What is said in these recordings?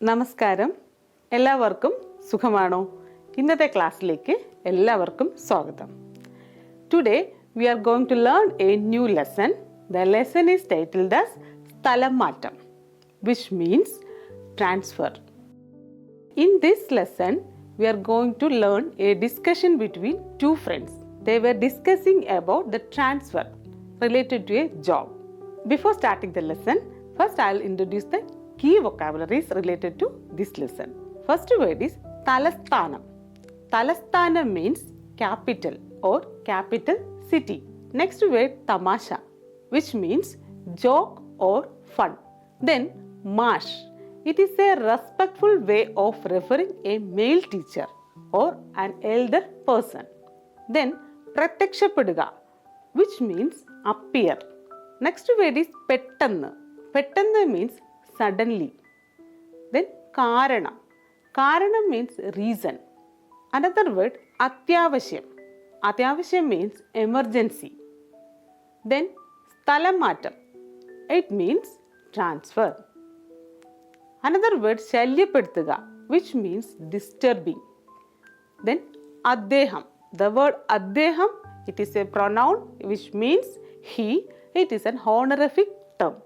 നമസ്കാരം, എല്ലാവർക്കും സുഖമാണോ? ഇന്നത്തെ ക്ലാസ്സിലേക്ക് എല്ലാവർക്കും സ്വാഗതം. Today we are going to learn a new lesson. The lesson is titled as സ്ഥലം മാറ്റം, which means transfer. In this lesson we are going to learn a discussion between two friends. They were discussing about the transfer related to a job. Before starting the lesson, first I will introduce the key vocabularies related to this lesson. First word is തലസ്ഥാനം. തലസ്ഥാനം means capital or capital city. Next word tamasha, which means joke or fun. Then mash. It is a respectful way of referring a male teacher or an elder person. Then പ്രത്യക്ഷപ്പെടുക, which means appear. Next word is പെട്ടെന്ന്. പെട്ടെന്ന് means suddenly. Then കാരണം. കാരണം means reason. Another word അത്യാവശ്യം. അത്യാവശ്യം means emergency. Then സ്ഥലം മാറ്റം. It means transfer. Another word ശല്യപ്പെടുത്തുക, which means disturbing. Then അദ്ദേഹം. The word അദ്ദേഹം, it is a pronoun which means he. It is an honorific term.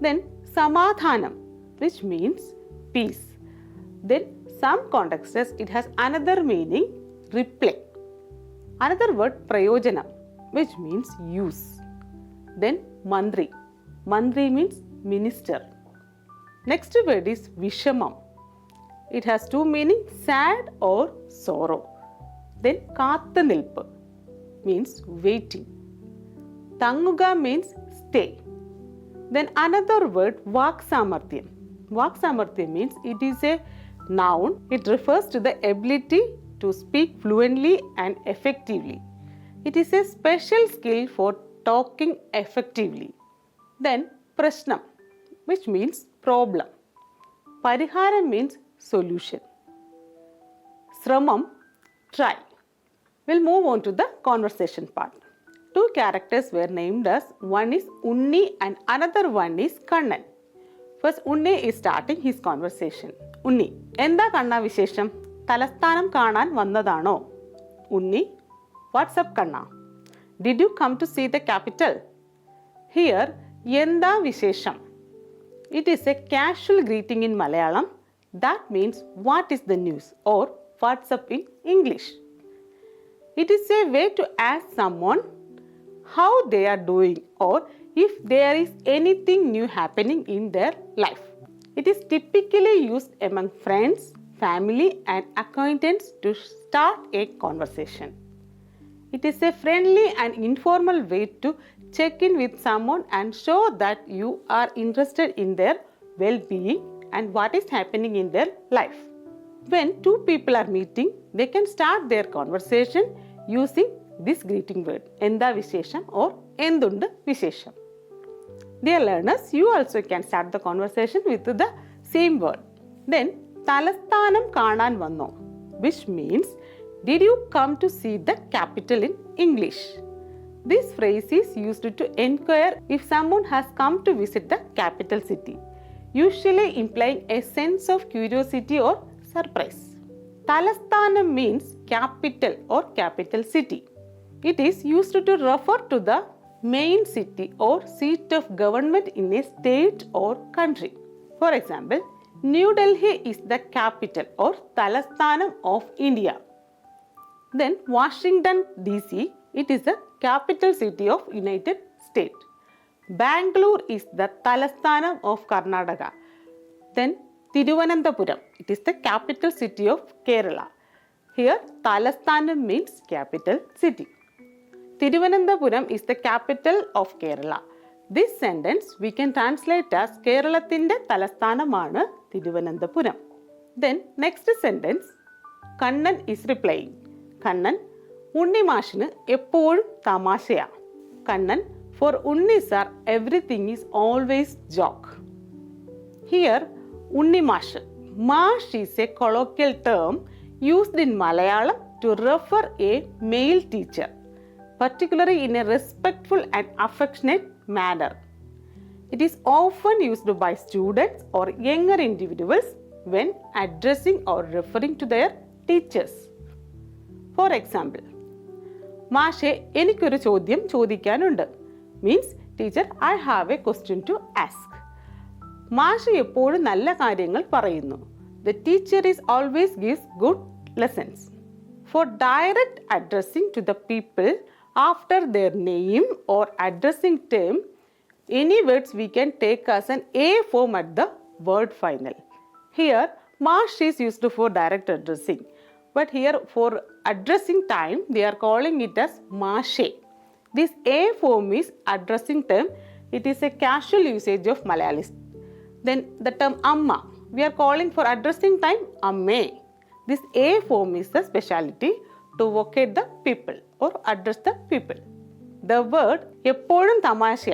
Then സമാധാനം, which means peace. Then some contexts it has another meaning, reply. Another word പ്രയോജനം, which means use. Then മന്ത്രി. മന്ത്രി means minister. Next word is വിഷമം. It has two meanings, sad or sorrow. Then കാത്തുനിൽപ്പ് means waiting. തങ്ങുക means stay. Then another word വാക്സാമർത്ഥ്യം. വാക്സാമർത്ഥ്യം means it is a noun. It refers to the ability to speak fluently and effectively. It is a special skill for talking effectively. Then പ്രശ്നം, which means problem. പരിഹാരം means solution. ശ്രമം, try. We'll move on to the conversation part. Two characters were named as, one is Unni and another one is Kannan. First Unni is starting his conversation. Unni, എന്താ കണ്ണ വിശേഷം? തലസ്ഥാനം കാണാൻ വന്നതാണോ? Unni, what's up Kanna? Did you come to see the capital? Here, എന്താ വിശേഷം? It is a casual greeting in Malayalam. That means what is the news or what's up in English. It is a way to ask someone how they are doing or if there is anything new happening in their life. It is typically used among friends, family and acquaintances to start a conversation. It is a friendly and informal way to check in with someone and show that you are interested in their well-being and what is happening in their life. When two people are meeting, they can start their conversation using this greeting word, എന്താ വിശേഷം or എന്തുണ്ട് വിശേഷം. Dear learners, you also can start the conversation with the same word. Then തലസ്ഥാനം കാണാൻ വന്നോ, which means did you come to see the capital in English. This phrase is used to enquire if someone has come to visit the capital city, usually implying a sense of curiosity or surprise. തലസ്ഥാനം means capital or capital city. It is used to refer to the main city or seat of government in a state or country. For example, New Delhi is the capital or തലസ്ഥാനം of India. Then Washington DC, it is the capital city of United States. Bangalore is the തലസ്ഥാനം of Karnataka. Then Thiruvananthapuram, it is the capital city of Kerala. Here തലസ്ഥാനം means capital city. Thiruvananthapuram is the capital of Kerala. This sentence we can translate as കേരളത്തിൻ്റെ തലസ്ഥാനമാണ് Thiruvananthapuram. Then next sentence, Kannan is replying. Kannan, ഉണ്ണിമാഷിന് എപ്പോഴും തമാശയാ. Kannan, for Unni sir everything is always joke. Here Unnimash, മാഷ് is a colloquial term used in Malayalam to refer a male teacher, particularly in a respectful and affectionate manner. It is often used by students or younger individuals when addressing or referring to their teachers. For example, മാഷെ എനിക്കൊരു ചോദ്യം ചോദിക്കാനുണ്ട് means teacher I have a question to ask. മാഷ് എപ്പോഴും നല്ല കാര്യങ്ങൾ പറയുന്നു. The teacher is always gives good lessons. For direct addressing to the people after their name or addressing term, any words we can take as an A form at the word final. Here, Mash is used for direct addressing. But here for addressing time, they are calling it as Mashe. This A form is addressing term. It is a casual usage of Malayalis. Then the term Amma, we are calling for addressing time Amme. This A form is the speciality to vocate the people or address the people. The word എപ്പോഴും തമാശ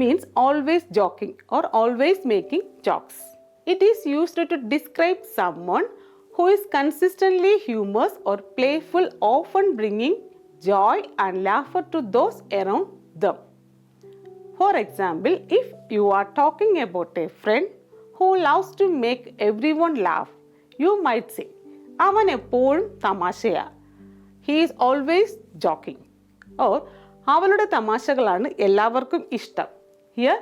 means always joking or always making jokes. It is used to describe someone who is consistently humorous or playful, often bringing joy and laughter to those around them. For example, if you are talking about a friend who loves to make everyone laugh, you might say, അവൻ എപ്പോഴും തമാശയാ. He is always joking. Or അവളുടെ തമാശകളാണ് എല്ലാവർക്കും ഇഷ്ടം. Here,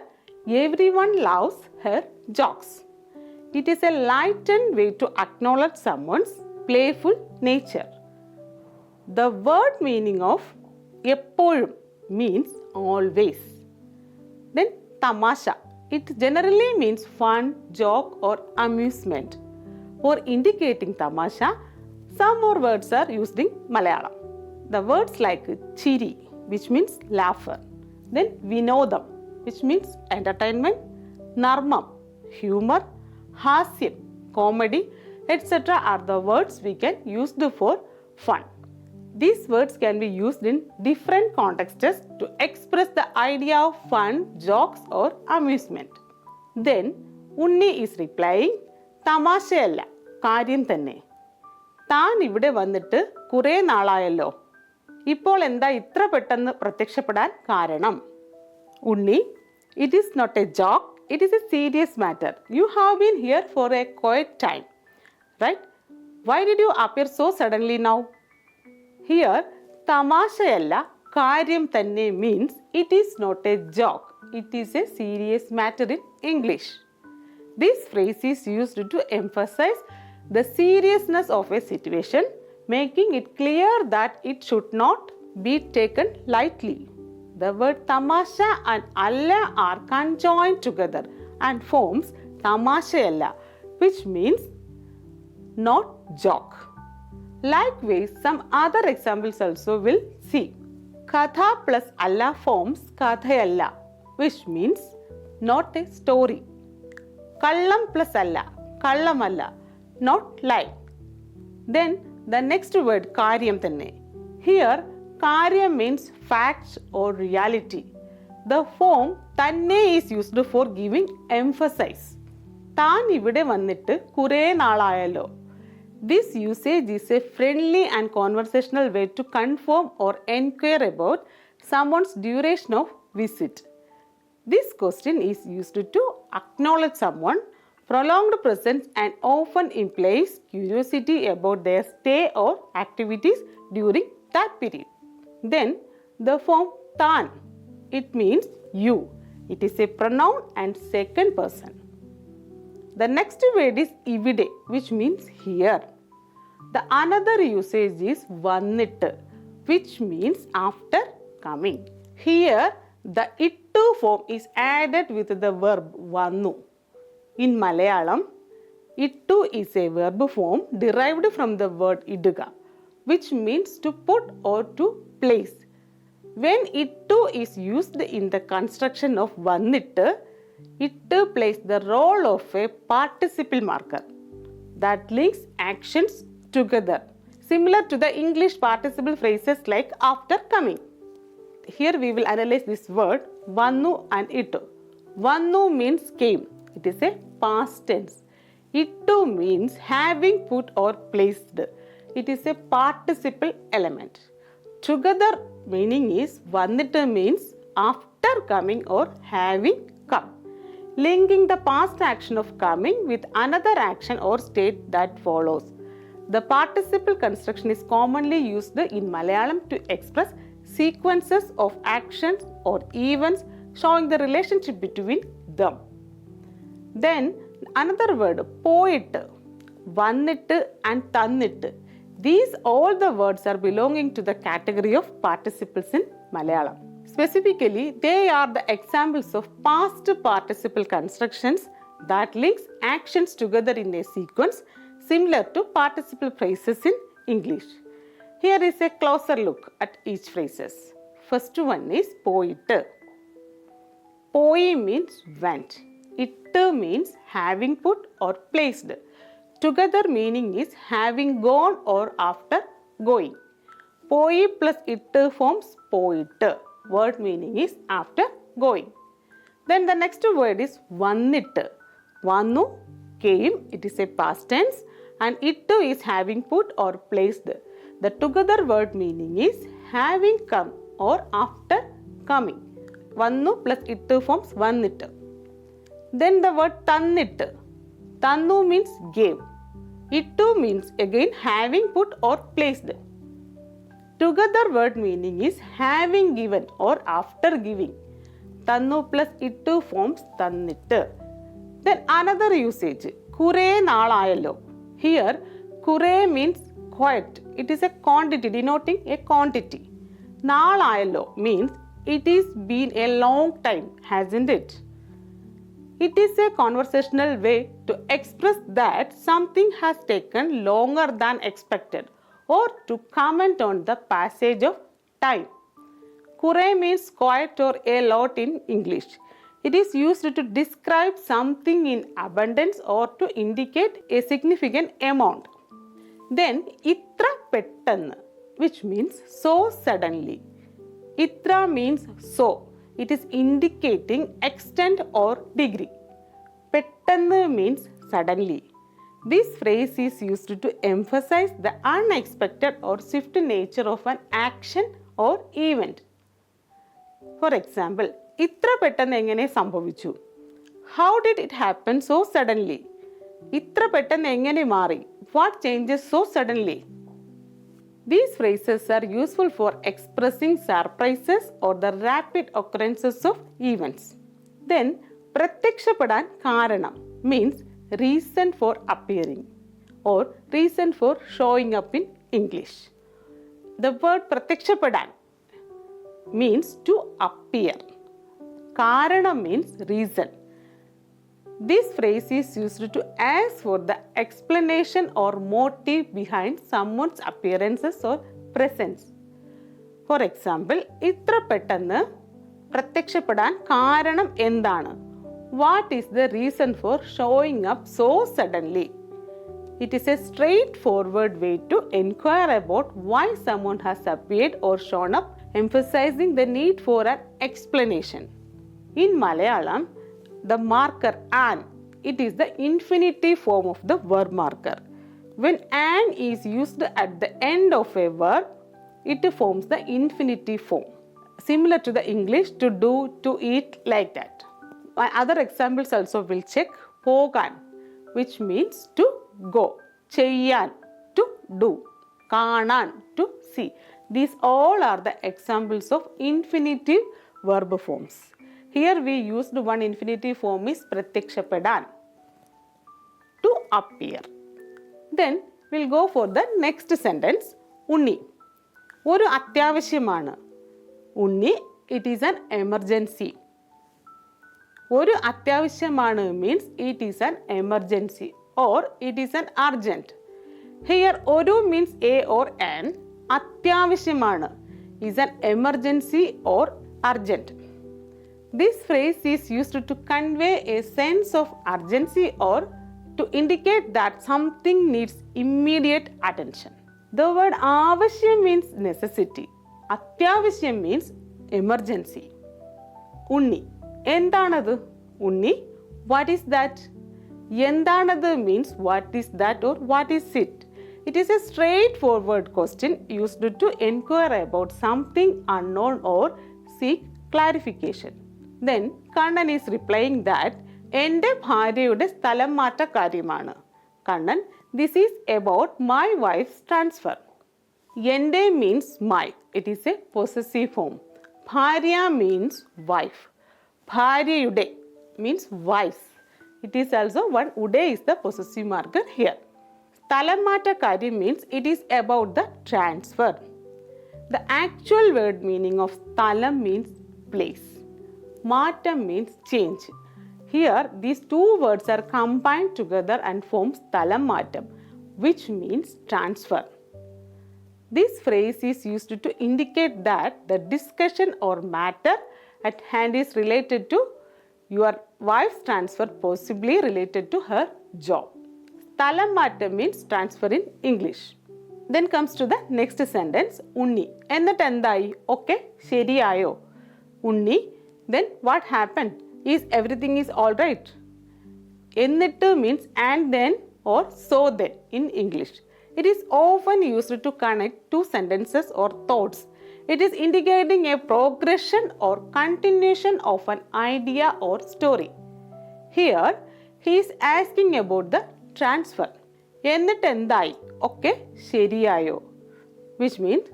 everyone loves her jokes. It is a lightened way to acknowledge someone's playful nature. The word meaning of എപ്പോഴും means always. Then tamasha. It generally means fun, joke or amusement. For indicating tamasha, some more words are used in Malayalam. The words like chiri, which means laughter. Then vinodam, which means entertainment. Narmam, humor. Hasyam, comedy, etc. are the words we can use for fun. These words can be used in different contexts to express the idea of fun, jokes or amusement. Then, Unni is replying, തമാശയല്ല കാര്യം തന്നെ. താൻ ഇവിടെ വന്നിട്ട് കുറേ നാളായല്ലോ, ഇപ്പോൾ എന്താ ഇത്ര പെട്ടെന്ന് പ്രത്യക്ഷപ്പെടാൻ കാരണം? ഉണ്ണി, it is not a joke, it is a serious matter. You have been here for a quiet time, right? Why did you appear so suddenly now? Here, തമാശയല്ല കാര്യം തന്നെ means it is not a joke, it is a serious matter in English. This phrase is used to emphasize the seriousness of a situation, making it clear that it should not be taken lightly. The word tamasha and alla are conjoined together and forms tamashayalla, which means not joke. Likewise, some other examples also will see. Katha plus alla forms kathayalla, which means not a story. Kallam plus alla, kallamalla, not lie. Then the next word karyam thanne. Here karyam means facts or reality. The form thanne is used for giving emphasis. താൻ ഇവിടെ വന്നിട്ട് കുറേ നാളായല്ലോ. This usage is a friendly and conversational way to confirm or inquire about someone's duration of visit. This question is used to acknowledge someone prolonged presence and often implies curiosity about their stay or activities during that period. Then the form tan, it means you. It is a pronoun and second person. The next word is ivide, which means here. The another usage is vannittu, which means after coming. Here the ittu form is added with the verb vannu. In Malayalam, ittu is a verb form derived from the word iduga, which means to put or to place. When ittu is used in the construction of vannittu, it plays the role of a participle marker that links actions together, similar to the English participle phrases like after coming. Here we will analyze this word vannu and ittu. Vannu means came. It is a past tense. Ittu means having put or placed. It is a participle element. Together meaning is vannittu means after coming or having come. linking the past action of coming with another action or state that follows. The participle construction is commonly used in Malayalam to express sequences of actions or events showing the relationship between them. Then another word, പോയിട്ട്, വന്നിട്ട് and തന്നിട്ട്. These all the words are belonging to the category of participles in Malayalam. Specifically, they are the examples of past participle constructions that links actions together in a sequence similar to participle phrases in English. Here is a closer look at each phrases. First one is പോയിട്ട്. പോയി means went. ഇട്ട് means having put or placed. Together meaning is having gone or after going. പോയി plus ഇട്ട് forms പോയിട്ട്. Word meaning is after going. Then the next word is വന്നിട്ട്. വന്നു, came, it is a past tense, and ittu is having put or placed. The together word meaning is having come or after coming. Vannu plus ittu forms vannittu. Then the word tannittu. Tannu means gave. Ittu means again having put or placed. Together word meaning is having given or after giving. Tannu plus ittu forms tannittu. Then another usage, kure naalayallo. Here, kure means quite. It is a quantity denoting a quantity. Naalayallo means it is been a long time, hasn't it? It is a conversational way to express that something has taken longer than expected or to comment on the passage of time. Kure means quite or a lot in English. It is used to describe something in abundance or to indicate a significant amount. Then, itra pettannu, which means so suddenly. Itra means so. It is indicating extent or degree. Pettannu means suddenly. This phrase is used to emphasize the unexpected or swift nature of an action or event. For example, ഇത്ര പെട്ടെന്ന് എങ്ങനെ സംഭവിച്ചു? How did it happen so suddenly? ഇത്ര പെട്ടെന്ന് എങ്ങനെ മാറി? What changes so suddenly? These phrases are useful for expressing surprises or the rapid occurrences of events. Then, പ്രത്യക്ഷപ്പെടാൻ കാരണം means reason for appearing or reason for showing up in English. The word പ്രത്യക്ഷപ്പെടാൻ means to appear. Karanam means reason. This phrase is used to ask for the explanation or motive behind someone's appearances or presence. For example, ഇത്ര പെട്ടെന്ന് പ്രത്യക്ഷപ്പെടാൻ കാരണം എന്താണ്? What is the reason for showing up so suddenly? It is a straightforward way to inquire about why someone has appeared or shown up, emphasizing the need for an explanation. In Malayalam, the marker an, it is the infinitive form of the verb marker. When an is used at the end of a verb, it forms the infinitive form. Similar to the English to do, to eat, like that. Other examples also will check. Pogan, which means to go. Cheyyan, to do. Kanan, to see. These all are the examples of infinitive verb forms. Here we used one infinitive form is pratyakshapadan, to appear. Then we'll go for the next sentence. Unni. ഒരു അത്യാവശ്യമാണ്. Unni, it is an emergency. ഒരു അത്യാവശ്യമാണ് means it is an emergency or it is an urgent. Here ഒരു means a or an. അത്യാവശ്യമാണ് is an emergency or urgent. This phrase is used to convey a sense of urgency or to indicate that something needs immediate attention. The word avashyam means necessity. Atyavashyam means emergency. Unni. എന്താണ്? Unni. What is that? എന്താണ് means what is that or what is it? It is a straightforward question used to inquire about something unknown or seek clarification. Then Kannan is replying that എൻ്റെ ഭാര്യയുടെ സ്ഥലം മാറ്റ കാര്യമാണ്. Kannan, this is about my wife's transfer. എൻ്റെ means my. It is a possessive form. ഭാര്യ means wife. ഭാര്യയുടെ means wife's. It is also one ude is the possessive marker here. സ്ഥലം മാറ്റ കാര്യം means it is about the transfer. The actual word meaning of സ്ഥലം means place. മാറ്റം means change. Here these two words are combined together and form സ്ഥലം മാറ്റം, which means transfer. This phrase is used to indicate that the discussion or matter at hand is related to your wife's transfer, possibly related to her job. സ്ഥലം മാറ്റം means transfer in English. Then comes to the next sentence, ഉണ്ണി. എന്നിട്ട് എന്തായി? ഒക്കെ ശരിയായോ? ഉണ്ണി, then what happened? Is everything is all right? എന്നിട്ട് means and then or so then in English. It is often used to connect two sentences or thoughts. It is indicating a progression or continuation of an idea or story. Here, he is asking about the transfer. എന്നിട്ട് എന്തായി? ഒക്കെ ശരിയായോ? Which means,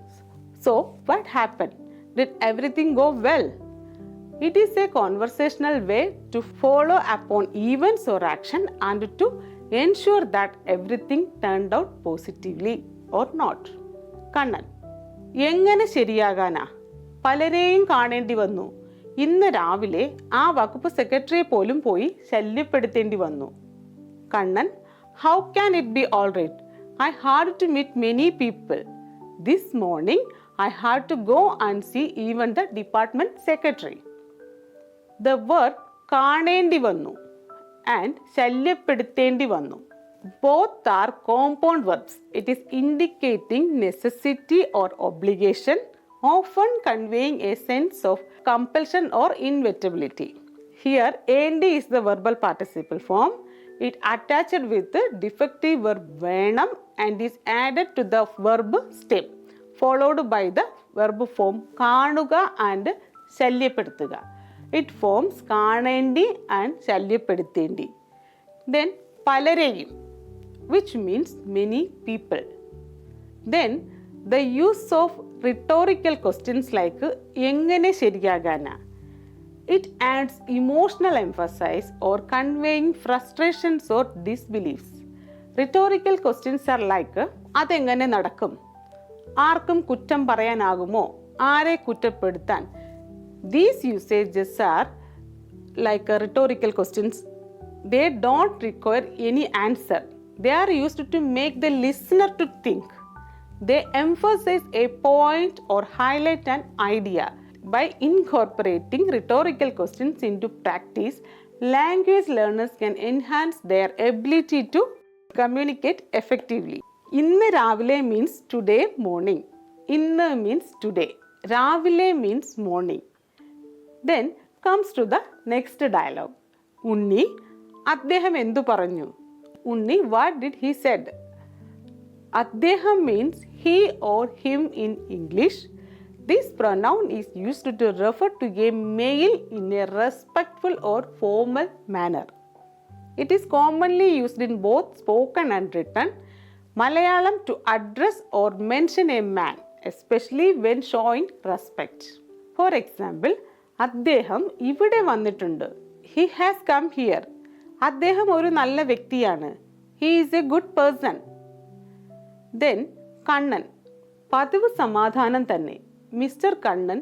so what happened? Did everything go well? It is a conversational way to follow upon events or action and to ensure that everything turned out positively or not. Kannan, എങ്ങനെ ശരിയാകാനാ? പലരെയും കാണേണ്ടി വന്നു. ഇന്ന് രാവിലെ ആ വകുപ്പ് സെക്രട്ടറിയെ പോലും പോയി ശല്യപ്പെടുത്തേണ്ടി വന്നു. Kannan, how can it be all right? I had to meet many people. This morning I had to go and see even the department secretary. The word കാണേണ്ടി വന്നു and ശല്യപ്പെടുത്തേണ്ടി വന്നു. Both are compound verbs. It is indicating necessity or obligation, often conveying a sense of compulsion or inevitability. Here, and is the verbal participle form. It attached with the defective verb വേണം and is added to the verb stem, followed by the verb form കാണുക and ശല്യപ്പെടുത്തുക. It forms കാണേണ്ടി and ശല്യപ്പെടുത്തേണ്ടി. Then പലരെയും, which means many people. Then the use of rhetorical questions like എങ്ങനെ ശരിയാകാനാ. It adds emotional emphasis or conveying frustrations or disbeliefs. Rhetorical questions are like അതെങ്ങനെ നടക്കും? ആർക്കും കുറ്റം പറയാനാകുമോ? ആരെ കുറ്റപ്പെടുത്താൻ? These usages are like rhetorical questions. They don't require any answer. They are used to make the listener to think. They emphasize a point or highlight an idea. By incorporating rhetorical questions into practice, language learners can enhance their ability to communicate effectively. ഇന്ന് രാവിലെ means today morning. ഇന്ന് means today. രാവിലെ means morning. Then comes to the next dialogue. ഉണ്ണി, അദ്ദേഹം എന്തു പറഞ്ഞു? ഉണ്ണി, what did he said? അദ്ദേഹം means he or him in English. This pronoun is used to refer to a male in a respectful or formal manner. It is commonly used in both spoken and written Malayalam to address or mention a man, especially when showing respect. For example, അദ്ദേഹം ഇവിടെ വന്നിട്ടുണ്ട്. He has come here. അദ്ദേഹം ഒരു നല്ല വ്യക്തിയാണ്. He is a good person. Then Kannan, പതിവ് സമാധാനം തന്നെ. മിസ്റ്റർ കണ്ണൻ,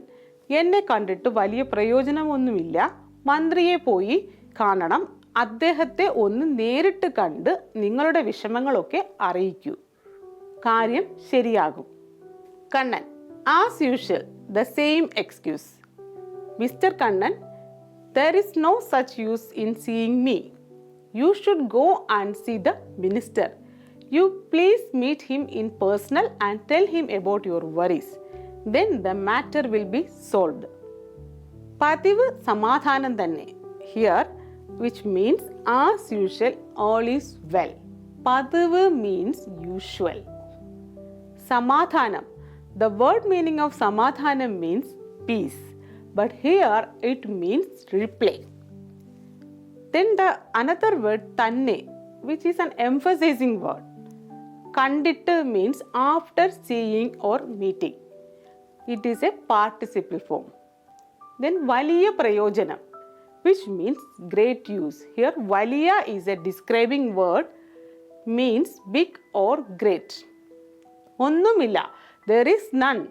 എന്നെ കണ്ടിട്ട് വലിയ പ്രയോജനമൊന്നുമില്ല. മന്ത്രിയെ പോയി കാണണം. അദ്ദേഹത്തെ ഒന്ന് നേരിട്ട് കണ്ട് നിങ്ങളുടെ വിഷമങ്ങളൊക്കെ അറിയിക്കൂ. കാര്യം ശരിയാകും. Kannan, as usual, the same excuse. Mr. Kannan, there is no such use in seeing me. You should go and see the minister. You please meet him in person and tell him about your worries. Then the matter will be solved. പതിവ് സമാധാനം തന്നെ. Here, which means as usual, all is well. പതിവ് means usual. സമാധാനം. The word meaning of സമാധാനം means peace. But here it means reply. Then the another word tanne, which is an emphasizing word. Kandittu means after seeing or meeting. It is a participle form. Then valiya prayojanam, which means great use. Here valiya is a describing word, means big or great. Onnumilla, there is none.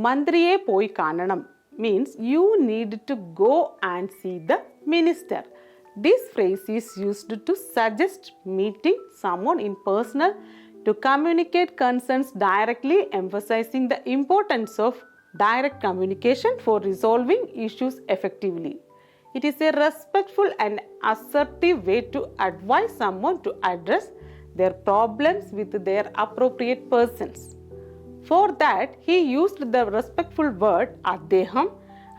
Mandriye poi kananam means you need to go and see the minister. This phrase is used to suggest meeting someone in person to communicate concerns directly, emphasizing the importance of direct communication for resolving issues effectively. It is a respectful and assertive way to advise someone to address their problems with their appropriate persons. For that, he used the respectful word അദ്ദേഹം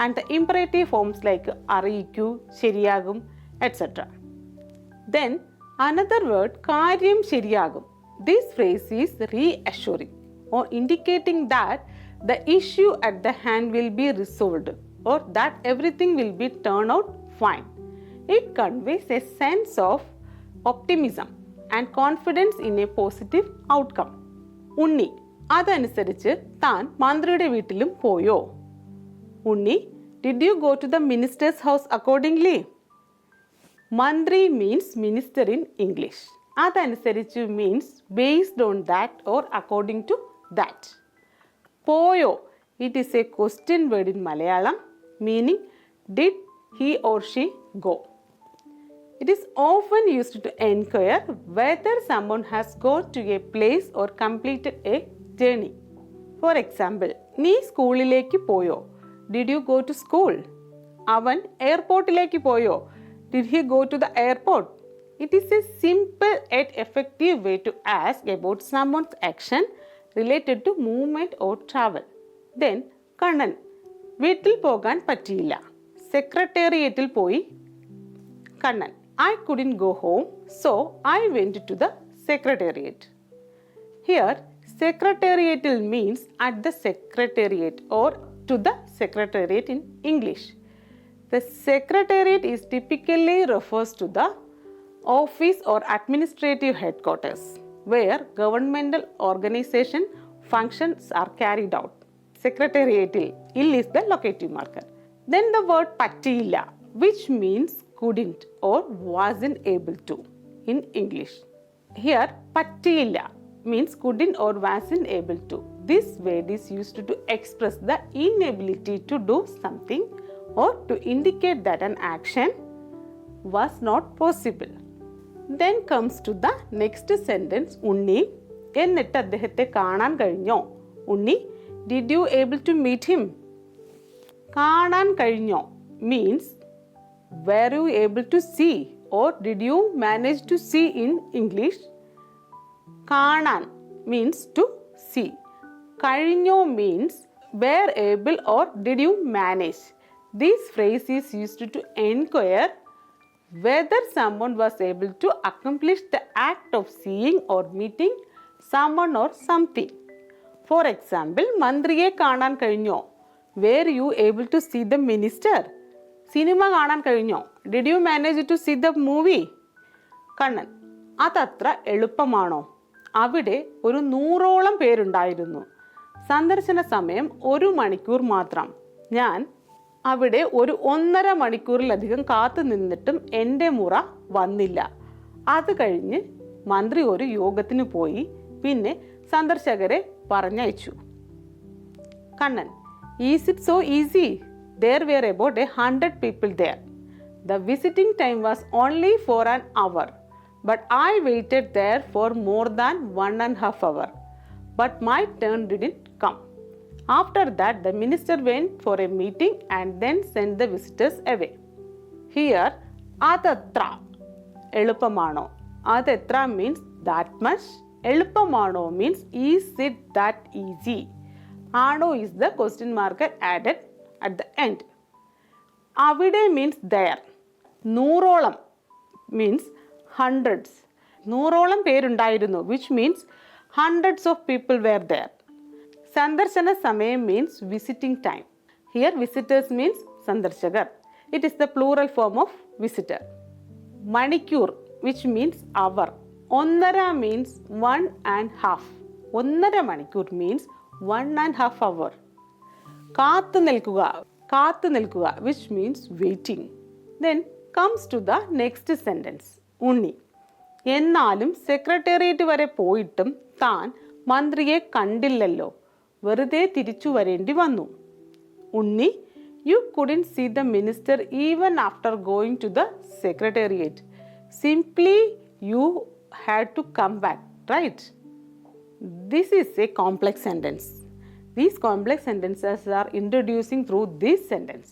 and the imperative forms like അറിയിക്കൂ, ശരിയാകും, etc. Then another word കാര്യം ശരിയാകും. This phrase is reassuring or indicating that the issue at the hand will be resolved or that everything will be turned out fine. It conveys a sense of optimism and confidence in a positive outcome. ഉണ്ണി, അതനുസരിച്ച് താൻ മന്ത്രിയുടെ വീട്ടിലും പോയോ? ഉണ്ണി, did you go to the minister's house accordingly? Mantri means minister in English. അതനുസരിച്ച് means based on that or according to that. പോയോ, it is a question word in Malayalam meaning did he or she go. It is often used to inquire whether someone has gone to a place or completed a journey. For example, നീ സ്കൂളിലേക്ക് പോയോ? Did you go to school? അവൻ എയർപോർട്ടിലേക്ക് പോയോ? Did he go to the airport? It is a simple yet effective way to ask about someone's action related to movement or travel. Then, Kannan, വീട്ടിൽ പോകാൻ പറ്റിയില്ല. സെക്രട്ടേറിയറ്റിൽ പോയി. Kannan, I couldn't go home, so I went to the secretariat. Here, secretariatal means at the secretariat or to the secretariat in English. The secretariat is typically refers to the office or administrative headquarters where governmental organization functions are carried out. Secretariatal, ill is the locative marker. Then the word pattilla, which means couldn't or wasn't able to in English. Here, pattilla means couldn't or wasn't able to. This word is used to express the inability to do something or to indicate that an action was not possible. Then comes to the next sentence, ഉണ്ണി, എന്നിട്ട് അദ്ദേഹത്തെ കാണാൻ കഴിഞ്ഞോ? ഉണ്ണി, did you able to meet him? കാണാൻ കഴിഞ്ഞോ means were you able to see or did you manage to see in English? കാണാൻ means to see. കഴിഞ്ഞോ means were able or did you manage. This phrase is used to inquire whether someone was able to accomplish the act of seeing or meeting someone or something. For example, മന്ത്രിയെ കാണാൻ കഴിഞ്ഞോ? Were you able to see the minister? Cinema കാണാൻ കഴിഞ്ഞോ? Did you manage to see the movie? Kannan, അതത്ര എളുപ്പമാണോ? അവിടെ ഒരു 100ഓളം പേരുണ്ടായിരുന്നു. സന്ദർശന സമയം 1 മണിക്കൂർ മാത്രം. ഞാൻ അവിടെ ഒരു 1.5 മണിക്കൂറിലധികം കാത്തു നിന്നിട്ടും എൻ്റെ മുറ വന്നില്ല. അത് കഴിഞ്ഞ് മന്ത്രി ഒരു യോഗത്തിന് പോയി, പിന്നെ സന്ദർശകരെ പറഞ്ഞയച്ചു. Kannan, is it so easy? There were about 100 people there. The visiting time was only for an hour, but I waited there for more than 1.5 hours. But my turn didn't come. After that, the minister went for a meeting and then sent the visitors away. Here, അതത്ര എളുപ്പമാണോ? അതത്ര means that much. എളുപ്പമാണോ means is it that easy? ആണോ is the question marker added at the end. അവിടെ means there. 100ഓളം means hundreds. 100ഓളം പേരുണ്ടായിരുന്നു, which means hundreds of people were there. സന്ദർശന സമയം means visiting time. Here visitors means സന്ദർശകർ. It is the plural form of visitor. Manicure, which means hour. Onnara means 1.5. Onnara manicure means 1.5 hour. കാത്തു നിൽക്കുക which means waiting. Then comes to the next sentence. ഉണ്ണി, എന്നാലും secretariat വരെ പോയിട്ടും താൻ മന്ത്രിയെ കണ്ടില്ലല്ലോ, വെറുതെ തിരിച്ചു വരേണ്ടി വന്നു. ഉണ്ണി, you couldn't see the minister even after going to the secretariat. Simply you had to come back, right? This is a complex sentence. These complex sentences are introducing through this sentence.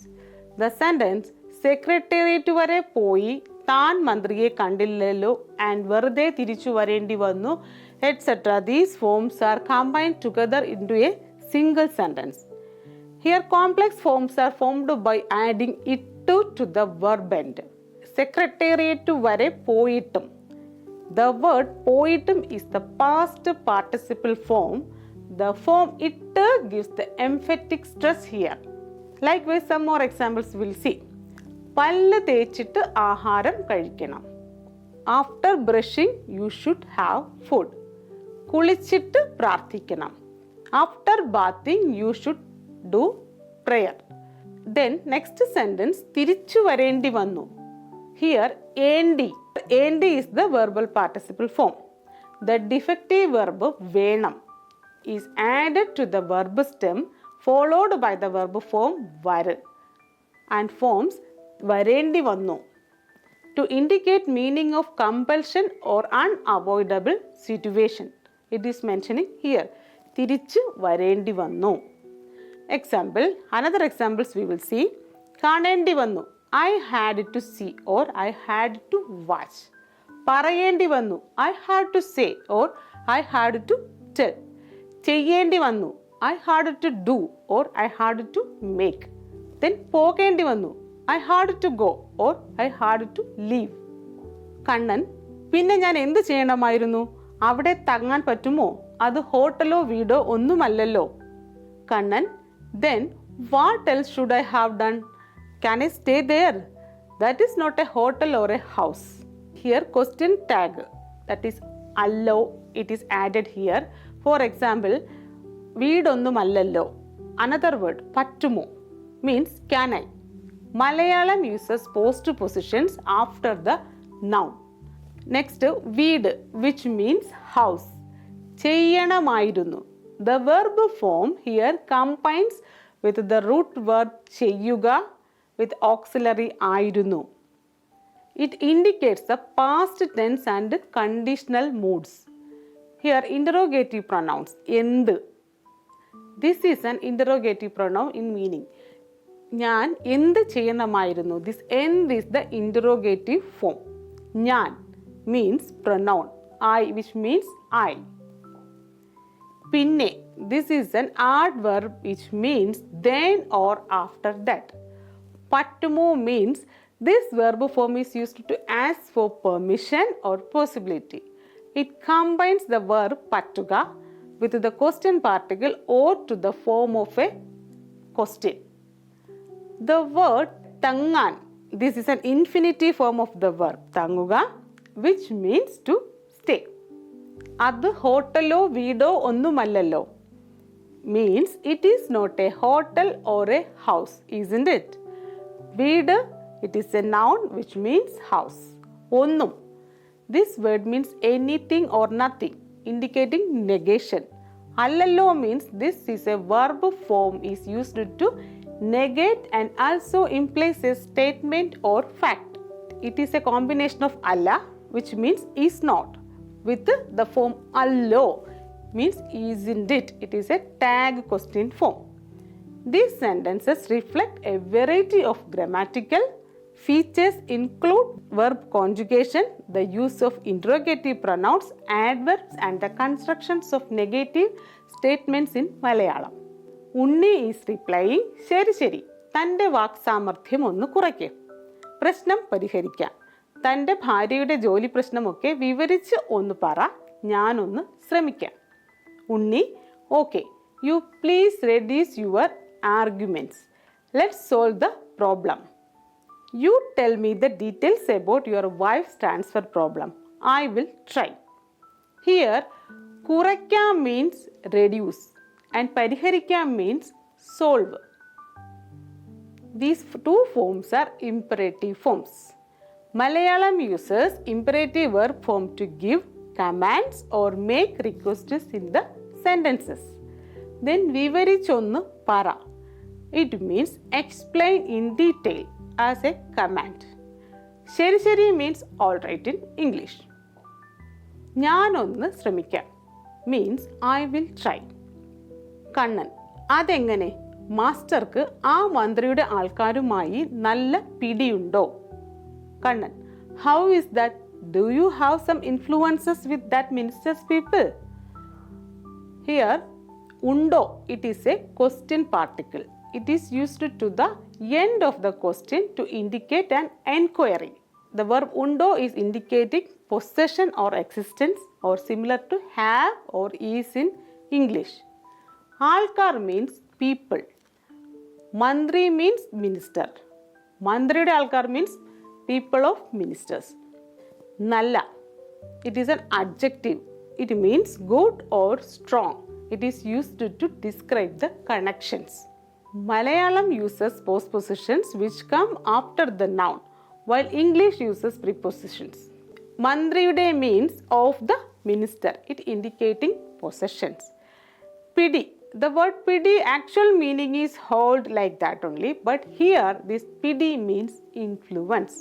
The sentence secretariat വരെ പോയി താൻ മന്ത്രിയെ കണ്ടില്ലല്ലോ and വെറുതെ തിരിച്ചു വരേണ്ടി വന്നു etc. These forms are combined together into a single sentence. Here complex forms are formed by adding it to the verb end. Secretariat വരെ പോയിട്ടും. The word പോയിട്ടും is the past participle form. The form it gives the emphatic stress here. Likewise, some more examples we'll see. പല്ല് തേച്ചിട്ട് ആഹാരം കഴിക്കണം. After brushing you should have food. കുളിച്ചിട്ട് പ്രാർത്ഥിക്കണം. After bathing you should do prayer. Then next sentence തിരിച്ചു വരേണ്ടി വന്നു. Here ഏണ്ടി is the verbal participle form. The defective verb വേണം is added to the verb stem followed by the verb form വര and forms വരേണ്ടി വന്നു to indicate meaning of compulsion or unavoidable situation. It is mentioning here തിരിച്ചു വരേണ്ടി വന്നു. Example, another examples we will see. കാണേണ്ടി വന്നു, I had to see or I had to watch. പറയേണ്ടി വന്നു, I had to say or I had to tell. ചെയ്യേണ്ടി വന്നു, I had to do or I had to make. Then പോകേണ്ടി വന്നു, I had to go or I had to leave. Kannan, പിന്നെ ഞാൻ എന്ത് ചെയ്യണമായിരുന്നു? അവിടെ തങ്ങാൻ പറ്റുമോ? അത് ഹോട്ടലോ വീടോ ഒന്നുമല്ലല്ലോ. Kannan, then what else should I have done? Can I stay there? That is not a hotel or a house. Here question tag, that is allow, it is added here. For example, വീടൊന്നുമല്ലല്ലോ. Another word പറ്റുമോ means can I. Malayalam uses postpositions after the noun. Next, വീട് which means house. ചെയ്യണമായിരുന്നു. The verb form here combines with the root verb ചെയ്യുക with auxiliary ആയിരുന്നു. It indicates the past tense and conditional moods. Here interrogative pronouns എന്ത്. This is an interrogative pronoun in meaning. ഞാൻ എന്ത് ചെയ്യണമായിരുന്നു. This end is the interrogative form. ഞാൻ means pronoun. I which means I. പിന്നെ, this is an adverb which means then or after that. പറ്റുമോ means this verb form is used to ask for permission or possibility. It combines the verb പറ്റുക with the question particle or to the form of a question. The word തങ്ങാൻ, this is an infinitive form of the verb തങ്ങുക which means to stay. അത് ഹോട്ടലോ വീടോ ഒന്നുമല്ലല്ലോ means it is not a hotel or a house, isn't it? വീട്, it is a noun which means house. ഒന്നും, this word means anything or nothing, indicating negation. അല്ലല്ലോ means this is a verb form is used to negate and also implies a statement or fact. It is a combination of alla which means is not with the form allo means isn't it. It is a tag question form. These sentences reflect a variety of grammatical features include verb conjugation, the use of interrogative pronouns, adverbs and the constructions of negative statements in Malayalam. Unni is റിപ്ലൈയിങ് ശരി ശരി, തൻ്റെ വാക് സാമർഥ്യം ഒന്ന് കുറയ്ക്കുക. പ്രശ്നം പരിഹരിക്കാം. തൻ്റെ ഭാര്യയുടെ ജോലി പ്രശ്നമൊക്കെ വിവരിച്ച് ഒന്ന് പറ, ഞാനൊന്ന് ശ്രമിക്കാം. Unni, okay, you please reduce your arguments, let's solve the problem. You tell me the details about your wife's transfer problem. I will try. Here, kurikka means reduce and pariharikka means solve. These two forms are imperative forms. Malayalam uses imperative verb form to give commands or make requests in the sentences. Then vivarichonnu para. It means explain in detail as a command. Sheri sheri means alright in English. ഞാനൊന്ന് ശ്രമിക്കാം means I will try. Kannan അതെങ്ങനെ മാസ്റ്റർക്ക് ആ മന്ത്രിയുടെ ആൾക്കാരുമായി നല്ല പിടിയുണ്ടോ? Kannan how is that? Do you have some influences with that minister's people? Here undo, it is a question particle. It is used to the end of the question to indicate an enquiry. The verb undo is indicating possession or existence or similar to have or is in English. Alkar means people. Mandri means minister. Mandriyude alkar means people of ministers. Nalla, it is an adjective. It means good or strong. It is used to describe the connections. Malayalam uses postpositions which come after the noun, while English uses prepositions. Mandriyude means of the minister. It indicating possessions. Pidi, the word pidi actual meaning is hold like that only, but here this pidi means influence.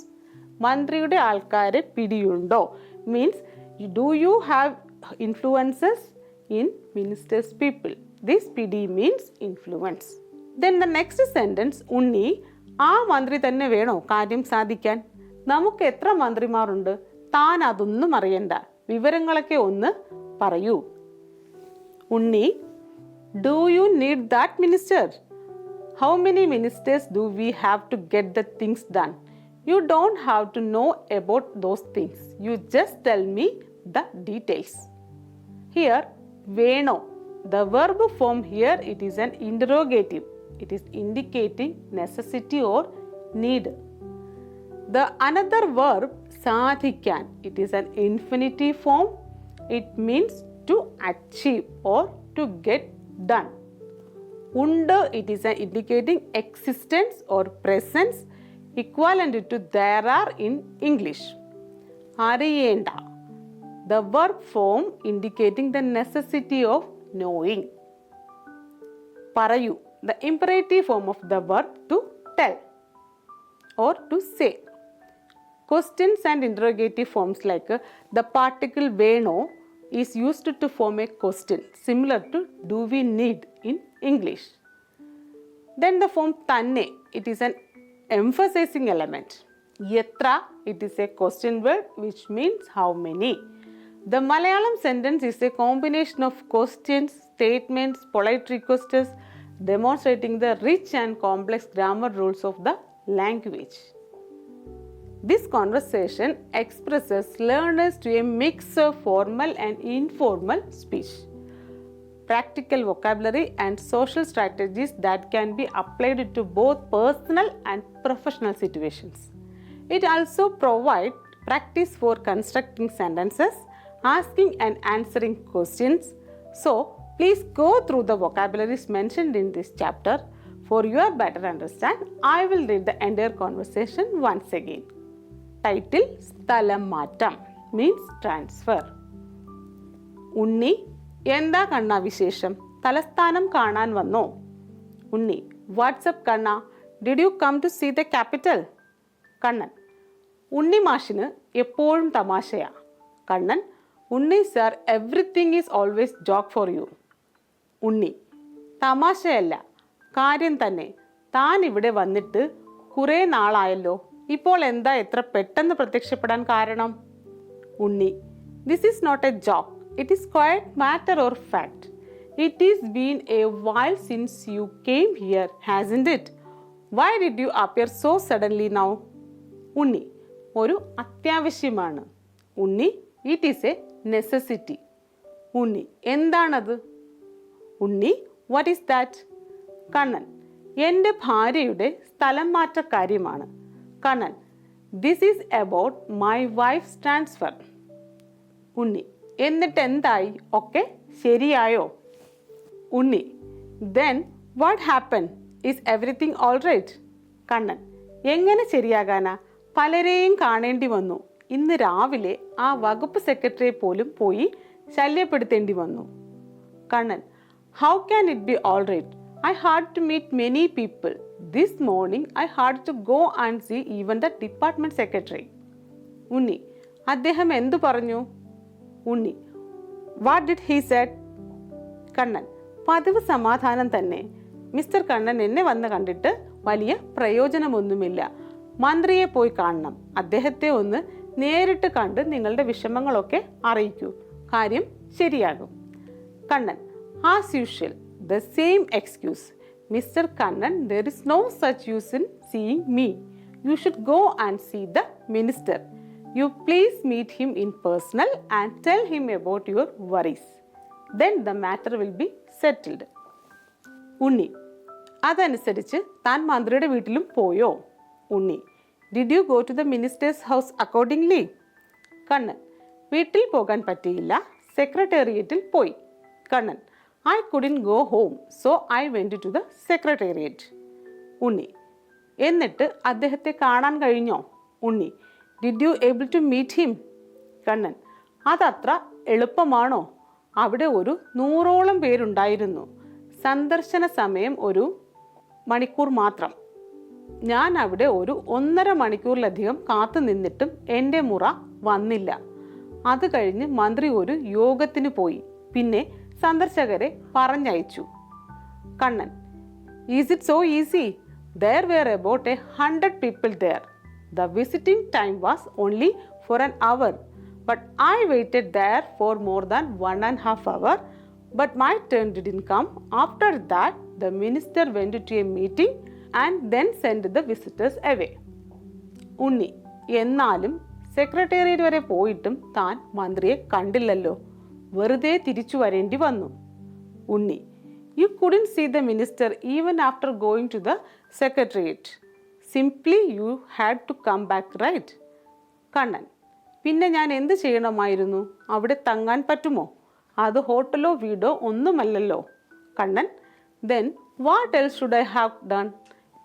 Mandriyude alkare pidiyundo means do you have influences in minister's people? This pidi means influence. Then the next sentence, ഉണ്ണി ആ മന്ത്രി തന്നെ വേണോ കാര്യം സാധിക്കാൻ? നമുക്ക് എത്ര മന്ത്രിമാരുണ്ട്? താൻ അതൊന്നും അറിയണ്ട, വിവരങ്ങളൊക്കെ ഒന്ന് പറയൂ. ഉണ്ണി do you need that minister? How many ministers do we have to get the things done? You don't have to know about those things. You just tell me the details. Here, veno, the verb form here, it is an interrogative. It is indicating necessity or need. The another verb, sadhikan, it is an infinitive form. It means to achieve or to get done. Undu, it is an indicating existence or presence, equivalent to there are in English. Ariyenda, the verb form indicating the necessity of knowing. Parayu, the imperative form of the verb to tell or to say. Questions and interrogative forms like the particle veno is used to form a question similar to do we need in English. Then the form tanne, it is an emphasizing element. Yatra, it is a question word which means how many. The Malayalam sentence is a combination of questions, statements, polite requests, demonstrating the rich and complex grammar rules of the language. This conversation expresses learners to a mix of formal and informal speech, practical vocabulary and social strategies that can be applied to both personal and professional situations. It also provides practice for constructing sentences, asking and answering questions. So, please go through the vocabularies mentioned in this chapter. For your better understand, I will read the entire conversation once again. Title, സ്ഥലം മാറ്റം means transfer. ഉണ്ണി എന്താ കണ്ണ വിശേഷം? തലസ്ഥാനം കാണാൻ വന്നോ? Unni what's up Kanna, did you come to see the capital? Kannan Unni മാഷിന് എപ്പോഴും തമാശയാ. Kannan Unni sir, everything is always joke for you. Unni തമാശയല്ല, കാര്യം തന്നെ. താൻ ഇവിടെ വന്നിട്ട് കുറേ നാളായല്ലോ, ഇപ്പോൾ എന്താ എത്ര പെട്ടെന്ന് പ്രത്യക്ഷപ്പെടാൻ കാരണം? Unni this is not a joke, it is quite matter or fact. It is been a while since you came here, hasn't it? Why did you appear so suddenly now? Unni ഒരു അത്യാവശ്യമാണ്. Unni it is a necessity. Unni എന്താണത്? Unni what is that? Kannan എൻ്റെ ഭാര്യയുടെ സ്ഥലം മാറ്റ കാര്യമാണ്. Kannan, this is about my wife's transfer. ഉണ്ണി, എന്നിട്ട് എന്തായി? ഒക്കെ ശരിയായോ? ഉണ്ണി, then what happened? Is everything all right? Kannan, എങ്ങനെ ശരിയാകാനാ? പലരെയും കാണേണ്ടി വന്നു. ഇന്ന് രാവിലെ ആ വകുപ്പ് സെക്രട്ടറിയെ പോലും പോയി ശല്യപ്പെടുത്തേണ്ടി വന്നു. Kannan, how can it be all right? I had to meet many people. This morning I had to go and see even the department secretary. ഉണ്ണി, അദ്ദേഹം എന്തു പറഞ്ഞു? ഉണ്ണി, what did he said? Kannan, പതിവ് സമാധാനം തന്നെ. മിസ്റ്റർ കണ്ണൻ എന്നെ വന്ന് കണ്ടിട്ട് വലിയ പ്രയോജനമൊന്നുമില്ല. മന്ത്രിയെ പോയി കാണണം. അദ്ദേഹത്തെ ഒന്ന് നേരിട്ട് കണ്ട് നിങ്ങളുടെ വിഷമങ്ങളൊക്കെ അറിയിക്കൂ. കാര്യം ശരിയാകും. Kannan, as usual, the same excuse. Mr. Kannan, there is no such use in seeing me. You should go and see the minister. You please meet him in personal and tell him about your worries. Then the matter will be settled. ഉണ്ണി, അതനുസരിച്ച് താൻ മന്ത്രിയുടെ വീട്ടിലും പോയോ? ഉണ്ണി, did you go to the minister's house accordingly? Kannan, വീട്ടിൽ പോകാൻ പറ്റിയില്ല, സെക്രട്ടേറിയറ്റിൽ പോയി. Kannan, I couldn't go home, so I went to the secretariat. ഉണ്ണി, എന്നിട്ട് അദ്ദേഹത്തെ കാണാൻ കഴിഞ്ഞോ? ഉണ്ണി, did you able to meet him? Kannan, അതത്ര എളുപ്പമാണോ? അവിടെ ഒരു 100ഓളം പേരുണ്ടായിരുന്നു. സന്ദർശന സമയം 1 മണിക്കൂർ മാത്രം. ഞാൻ അവിടെ ഒരു 1.5 മണിക്കൂറിലധികം കാത്തു നിന്നിട്ടും എൻ്റെ മുറ വന്നില്ല. അത് കഴിഞ്ഞ് മന്ത്രി ഒരു യോഗത്തിന് പോയി. പിന്നെ സന്ദർശകരെ പറഞ്ഞയച്ചു. Kannan, is it so easy? There were about 100 people there. The visiting time was only for an hour, but I waited there for more than 1.5 hours. But my turn didn't come. After that, the minister went to a meeting and then sent the visitors away. ഉണ്ണി, എന്നാലും secretariat വരെ പോയിട്ടും താൻ മന്ത്രിയെ കണ്ടില്ലല്ലോ. വെറുതെ തിരിച്ചു വരേണ്ടി വന്നു. ഉണ്ണി, you couldn't see the minister even after going to the secretariat. Simply you had to come back, right? Kannan, പിന്നെ ഞാൻ എന്ത് ചെയ്യണമായിരുന്നു? അവിടെ തങ്ങാൻ പറ്റുമോ? അത് ഹോട്ടലോ വീടോ ഒന്നുമല്ലല്ലോ. Kannan, then what else should I have done?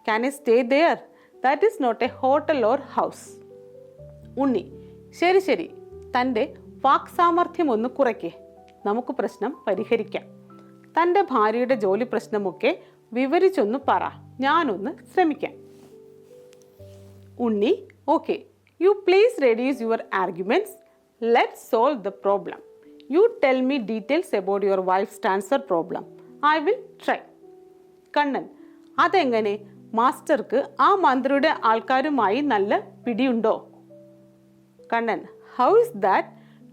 Can I stay there? That is not a hotel or house. ഉണ്ണി, ശരി ശരി, തൻ്റെ വാക്സാമർഥ്യം ഒന്ന് കുറയ്ക്കേ. നമുക്ക് പ്രശ്നം പരിഹരിക്കാം. തൻ്റെ ഭാര്യയുടെ ജോലി പ്രശ്നമൊക്കെ വിവരിച്ചൊന്ന് പറ, ഞാനൊന്ന് ശ്രമിക്കാം. Unni, okay, you please reduce your arguments. Let's solve the problem. You tell me details about your wife's transfer problem. I will try. Kannan, അതെങ്ങനെ? മാസ്റ്റർക്ക് ആ മന്ത്രിയുടെ ആൾക്കാരുമായി നല്ല പിടിയുണ്ടോ? Kannan, how is that?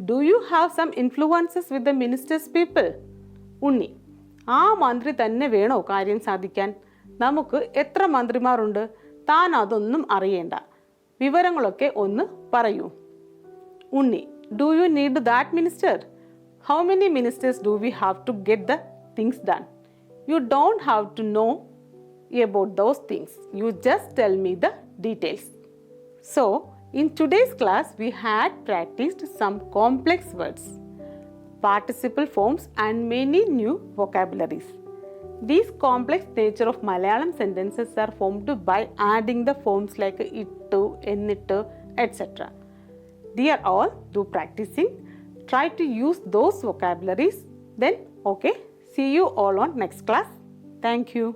Do you have some influences with the minister's people? Unni, ആ മന്ത്രി തന്നെ വേണോ കാര്യം സാധിക്കാൻ? നമുക്ക് എത്ര മന്ത്രിമാരുണ്ട്? താൻ അതൊന്നും അറിയേണ്ട. വിവരങ്ങളൊക്കെ ഒന്ന് പറയൂ. Unni, do you need that minister? How many ministers do we have to get the things done? You don't have to know about those things. You just tell me the details. So, in today's class, we had practiced some complex words, participle forms and many new vocabularies. These complex nature of Malayalam sentences are formed by adding the forms like ittu, ennittu, etc. Dear all, do practicing. Try to use those vocabularies. Then, okay, see you all on next class. Thank you.